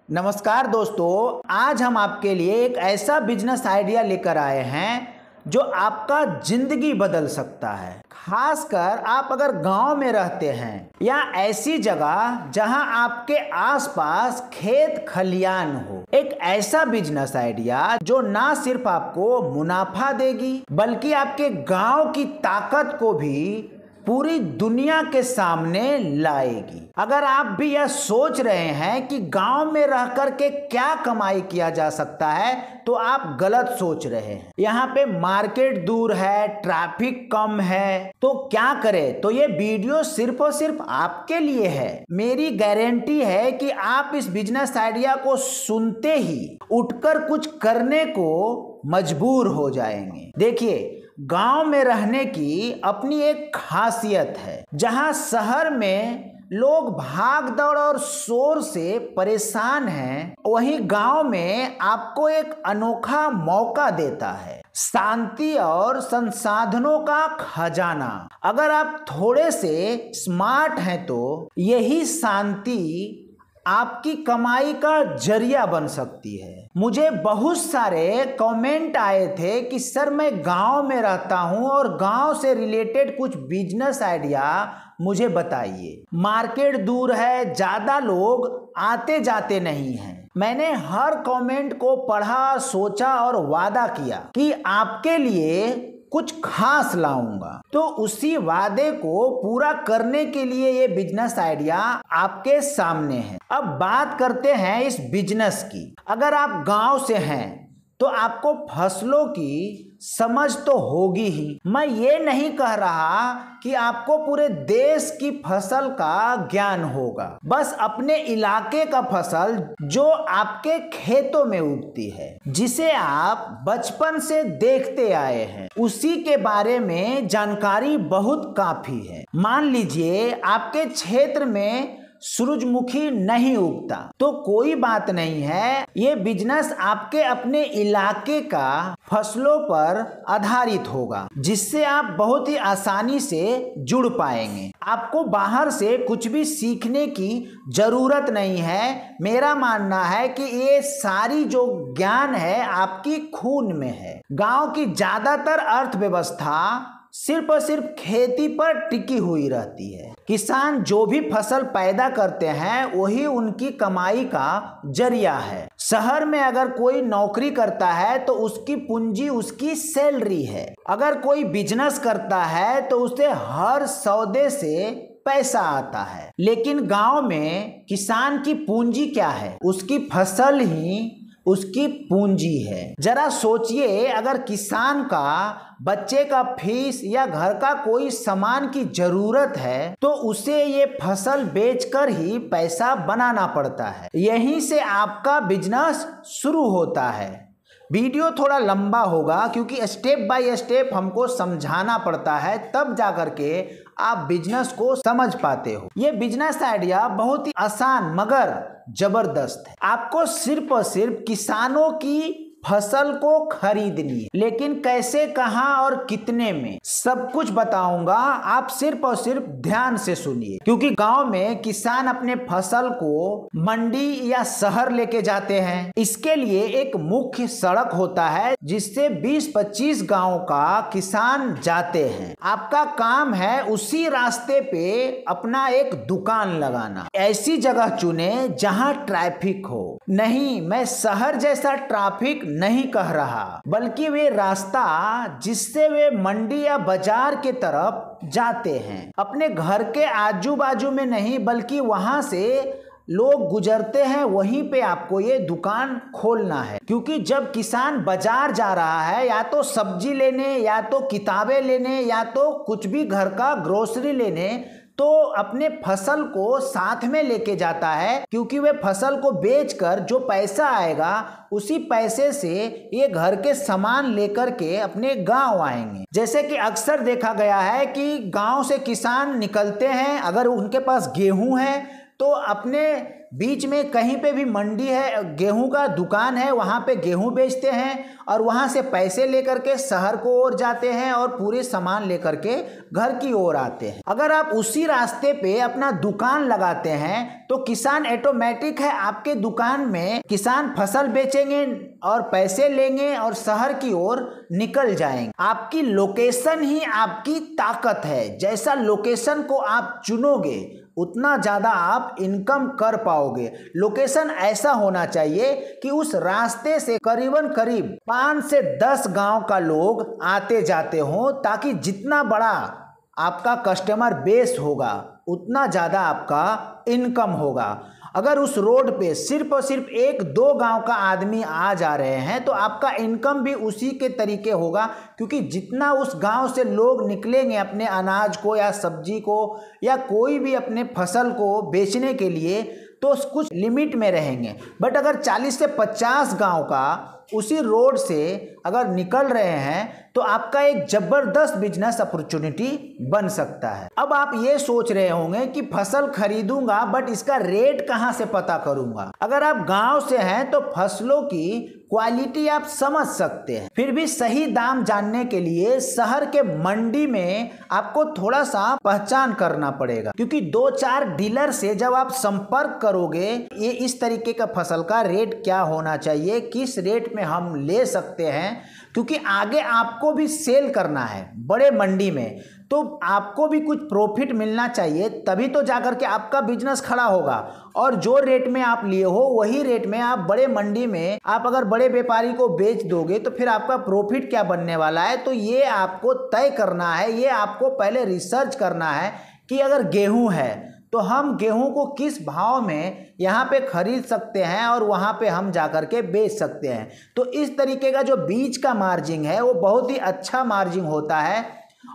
नमस्कार दोस्तों, आज हम आपके लिए एक ऐसा बिजनेस आइडिया लेकर आए हैं जो आपका जिंदगी बदल सकता है। खासकर आप अगर गांव में रहते हैं या ऐसी जगह जहां आपके आसपास खेत खलियान हो। एक ऐसा बिजनेस आइडिया जो ना सिर्फ आपको मुनाफा देगी बल्कि आपके गांव की ताकत को भी पूरी दुनिया के सामने लाएगी। अगर आप भी यह सोच रहे हैं कि गांव में रह कर के क्या कमाई किया जा सकता है तो आप गलत सोच रहे हैं। यहाँ पे मार्केट दूर है, ट्रैफिक कम है, तो क्या करें। तो ये वीडियो सिर्फ और सिर्फ आपके लिए है। मेरी गारंटी है कि आप इस बिजनेस आइडिया को सुनते ही उठकर कुछ करने को मजबूर हो जाएंगे। देखिए, गांव में रहने की अपनी एक खासियत है। जहां शहर में लोग भाग दौड़ और शोर से परेशान हैं, वहीं गांव में आपको एक अनोखा मौका देता है। शांति और संसाधनों का खजाना। अगर आप थोड़े से स्मार्ट हैं तो यही शांति आपकी कमाई का जरिया बन सकती है। मुझे बहुत सारे कमेंट आए थे कि सर मैं गांव में रहता हूं और गांव से रिलेटेड कुछ बिजनेस आइडिया मुझे बताइए। मार्केट दूर है, ज्यादा लोग आते जाते नहीं हैं। मैंने हर कमेंट को पढ़ा, सोचा और वादा किया कि आपके लिए कुछ खास लाऊंगा। तो उसी वादे को पूरा करने के लिए ये बिजनेस आइडिया आपके सामने है। अब बात करते हैं इस बिजनेस की। अगर आप गांव से हैं तो आपको फसलों की समझ तो होगी ही। मैं ये नहीं कह रहा कि आपको पूरे देश की फसल का ज्ञान होगा। बस अपने इलाके का फसल जो आपके खेतों में उगती है, जिसे आप बचपन से देखते आए हैं, उसी के बारे में जानकारी बहुत काफी है। मान लीजिए आपके क्षेत्र में सूरजमुखी नहीं उगता तो कोई बात नहीं है। ये बिजनेस आपके अपने इलाके का फसलों पर आधारित होगा, जिससे आप बहुत ही आसानी से जुड़ पाएंगे। आपको बाहर से कुछ भी सीखने की जरूरत नहीं है। मेरा मानना है कि ये सारी जो ज्ञान है आपकी खून में है। गांव की ज्यादातर अर्थव्यवस्था सिर्फ और सिर्फ खेती पर टिकी हुई रहती है। किसान जो भी फसल पैदा करते हैं वही उनकी कमाई का जरिया है। शहर में अगर कोई नौकरी करता है तो उसकी पूंजी उसकी सैलरी है। अगर कोई बिजनेस करता है तो उसे हर सौदे से पैसा आता है। लेकिन गांव में किसान की पूंजी क्या है? उसकी फसल ही उसकी पूंजी है। जरा सोचिए, अगर किसान का बच्चे का फीस या घर का कोई सामान की जरूरत है तो उसे ये फसल बेचकर ही पैसा बनाना पड़ता है। यहीं से आपका बिजनेस शुरू होता है। वीडियो थोड़ा लंबा होगा क्योंकि स्टेप बाय स्टेप हमको समझाना पड़ता है, तब जाकर के आप बिजनेस को समझ पाते हो। ये बिजनेस आइडिया बहुत ही आसान मगर जबरदस्त है। आपको सिर्फ और सिर्फ किसानों की फसल को खरीदनी है, लेकिन कैसे, कहां और कितने में, सब कुछ बताऊंगा। आप सिर्फ और सिर्फ ध्यान से सुनिए, क्योंकि गांव में किसान अपने फसल को मंडी या शहर लेके जाते हैं। इसके लिए एक मुख्य सड़क होता है जिससे 20-25 गांव का किसान जाते हैं। आपका काम है उसी रास्ते पे अपना एक दुकान लगाना। ऐसी जगह चुने जहां ट्रैफिक हो। नहीं, मैं शहर जैसा ट्रैफिक नहीं कह रहा, बल्कि वे रास्ता जिससे वे मंडी या बाजार के तरफ जाते हैं। अपने घर के आजू बाजू में नहीं, बल्कि वहां से लोग गुजरते हैं, वहीं पे आपको ये दुकान खोलना है। क्योंकि जब किसान बाजार जा रहा है, या तो सब्जी लेने, या तो किताबें लेने, या तो कुछ भी घर का ग्रोसरी लेने, तो अपने फसल को साथ में लेके जाता है। क्योंकि वे फसल को बेचकर जो पैसा आएगा उसी पैसे से ये घर के सामान लेकर के अपने गांव आएंगे। जैसे कि अक्सर देखा गया है कि गांव से किसान निकलते हैं, अगर उनके पास गेहूं है तो अपने बीच में कहीं पे भी मंडी है, गेहूं का दुकान है, वहाँ पे गेहूं बेचते हैं और वहाँ से पैसे लेकर के शहर को ओर जाते हैं और पूरे सामान लेकर के घर की ओर आते हैं। अगर आप उसी रास्ते पे अपना दुकान लगाते हैं तो किसान ऑटोमेटिक है आपके दुकान में, किसान फसल बेचेंगे और पैसे लेंगे और शहर की ओर निकल जाएंगे। आपकी लोकेशन ही आपकी ताकत है। जैसा लोकेशन को आप चुनोगे उतना ज़्यादा आप इनकम कर पाओगे। लोकेशन ऐसा होना चाहिए कि उस रास्ते से करीबन करीब 5 से 10 गांव का लोग आते जाते हों, ताकि जितना बड़ा आपका कस्टमर बेस होगा उतना ज़्यादा आपका इनकम होगा। अगर उस रोड पे सिर्फ और सिर्फ 1-2 गांव का आदमी आ जा रहे हैं तो आपका इनकम भी उसी के तरीके होगा, क्योंकि जितना उस गांव से लोग निकलेंगे अपने अनाज को या सब्जी को या कोई भी अपने फसल को बेचने के लिए, तो कुछ लिमिट में रहेंगे। बट अगर 40 से 50 गांव का उसी रोड से अगर निकल रहे हैं तो आपका एक जबरदस्त बिजनेस अपॉर्चुनिटी बन सकता है। अब आप ये सोच रहे होंगे कि फसल खरीदूंगा बट इसका रेट कहाँ से पता करूंगा। अगर आप गांव से हैं तो फसलों की क्वालिटी आप समझ सकते हैं, फिर भी सही दाम जानने के लिए शहर के मंडी में आपको थोड़ा सा पहचान करना पड़ेगा, क्योंकि 2-4 डीलर से जब आप संपर्क करोगे ये इस तरीके का फसल का रेट क्या होना चाहिए, किस रेट में हम ले सकते हैं, क्योंकि आगे आपको भी सेल करना है बड़े मंडी में, तो आपको भी कुछ प्रॉफिट मिलना चाहिए, तभी तो जाकर के आपका बिजनेस खड़ा होगा। और जो रेट में आप लिए हो वही रेट में आप बड़े मंडी में आप अगर बड़े व्यापारी को बेच दोगे तो फिर आपका प्रॉफिट क्या बनने वाला है। तो ये आपको तय करना है, ये आपको पहले रिसर्च करना है कि अगर गेहूं है तो हम गेहूं को किस भाव में यहाँ पे खरीद सकते हैं और वहाँ पे हम जाकर के बेच सकते हैं। तो इस तरीके का जो बीज का मार्जिन है वो बहुत ही अच्छा मार्जिन होता है।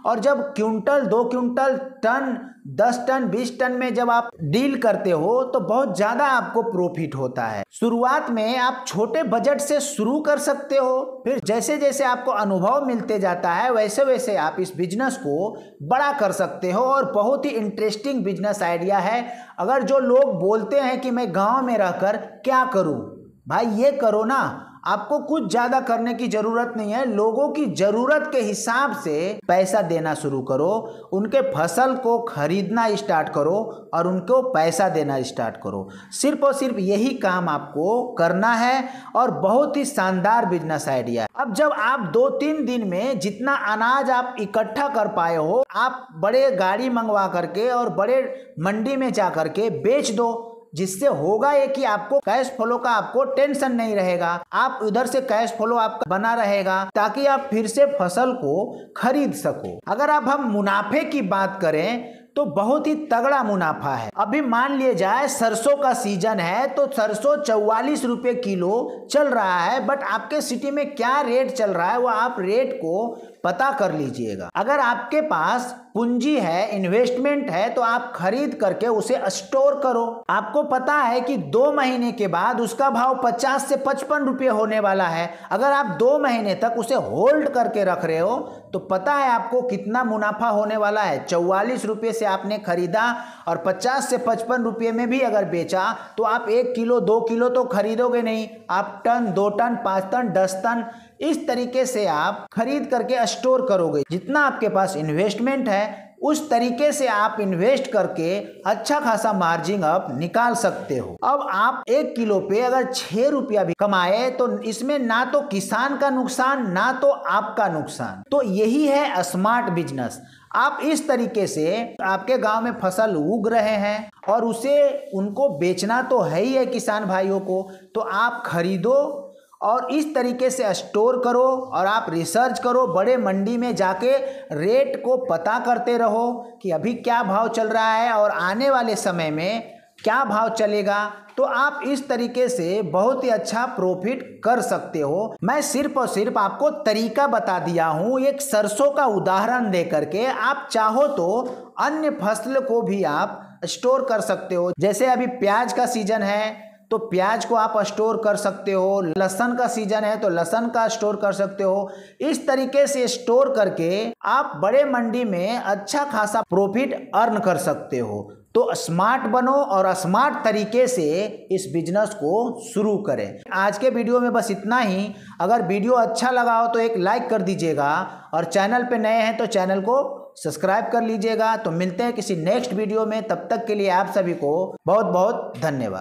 और जब quintal, 2 quintal, ton, 10 ton, 20 ton में जब आप डील करते हो तो बहुत ज़्यादा आपको प्रॉफिट होता है। शुरुआत में आप छोटे बजट से शुरू कर सकते हो, फिर जैसे जैसे आपको अनुभव मिलते जाता है वैसे वैसे आप इस बिजनेस को बड़ा कर सकते हो। और बहुत ही इंटरेस्टिंग बिजनेस आइडिया है। अगर जो लोग बोलते हैं कि मैं गाँव में रहकर क्या करूँ, भाई ये करो ना, आपको कुछ ज़्यादा करने की ज़रूरत नहीं है। लोगों की ज़रूरत के हिसाब से पैसा देना शुरू करो, उनके फसल को खरीदना स्टार्ट करो और उनको पैसा देना स्टार्ट करो। सिर्फ और सिर्फ यही काम आपको करना है और बहुत ही शानदार बिजनेस आइडिया। अब जब आप 2-3 दिन में जितना अनाज आप इकट्ठा कर पाए हो, आप बड़े गाड़ी मंगवा करके और बड़े मंडी में जा करके बेच दो, जिससे होगा ये कि आपको कैश फ्लो का आपको टेंशन नहीं रहेगा। आप उधर से कैश फ्लो आपका बना रहेगा ताकि आप फिर से फसल को खरीद सको। अगर अब हम मुनाफे की बात करें तो बहुत ही तगड़ा मुनाफा है। अभी मान लिया जाए सरसों का सीजन है तो सरसों 44 रुपये किलो चल रहा है, बट आपके सिटी में क्या रेट चल रहा है वो आप रेट को पता कर लीजिएगा। अगर आपके पास पूंजी है, इन्वेस्टमेंट है, तो आप खरीद करके उसे स्टोर करो। आपको पता है कि 2 महीने के बाद उसका भाव 50 से 55 रुपये होने वाला है। अगर आप 2 महीने तक उसे होल्ड करके रख रहे हो तो पता है आपको कितना मुनाफा होने वाला है। 44 रुपये से आपने खरीदा और 50 से 55 रुपये में भी अगर बेचा तो आप 1 किलो 2 किलो तो खरीदोगे नहीं, आप टन, 2 टन, 5 टन, 10 टन इस तरीके से आप खरीद करके स्टोर करोगे। जितना आपके पास इन्वेस्टमेंट है उस तरीके से आप इन्वेस्ट करके अच्छा खासा मार्जिन आप निकाल सकते हो। अब आप 1 किलो पे अगर 6 रुपया भी कमाए तो इसमें ना तो किसान का नुकसान ना तो आपका नुकसान। तो यही है स्मार्ट बिजनेस। आप इस तरीके से आपके गांव में फसल उग रहे हैं और उसे उनको बेचना तो है ही है किसान भाइयों को, तो आप खरीदो और इस तरीके से स्टोर करो और आप रिसर्च करो, बड़े मंडी में जाके रेट को पता करते रहो कि अभी क्या भाव चल रहा है और आने वाले समय में क्या भाव चलेगा। तो आप इस तरीके से बहुत ही अच्छा प्रॉफिट कर सकते हो। मैं सिर्फ और सिर्फ आपको तरीका बता दिया हूँ एक सरसों का उदाहरण दे करके। आप चाहो तो अन्य फसल को भी आप स्टोर कर सकते हो। जैसे अभी प्याज का सीजन है तो प्याज को आप स्टोर कर सकते हो, लहसुन का सीजन है तो लहसुन का स्टोर कर सकते हो। इस तरीके से स्टोर करके आप बड़े मंडी में अच्छा खासा प्रॉफिट अर्न कर सकते हो। तो स्मार्ट बनो और स्मार्ट तरीके से इस बिजनेस को शुरू करें। आज के वीडियो में बस इतना ही। अगर वीडियो अच्छा लगा हो तो एक लाइक कर दीजिएगा और चैनल पे नए हैं तो चैनल को सब्सक्राइब कर लीजिएगा। तो मिलते हैं किसी नेक्स्ट वीडियो में, तब तक के लिए आप सभी को बहुत बहुत धन्यवाद।